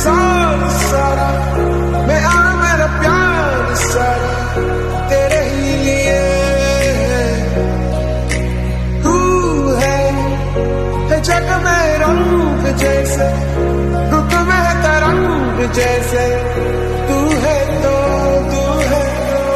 साथ सारा, मेरा प्यार सारा तेरे ही लिए तू है जग में रंग जैसे, रुत में तरंग जैसे, तू है तो तू है तो।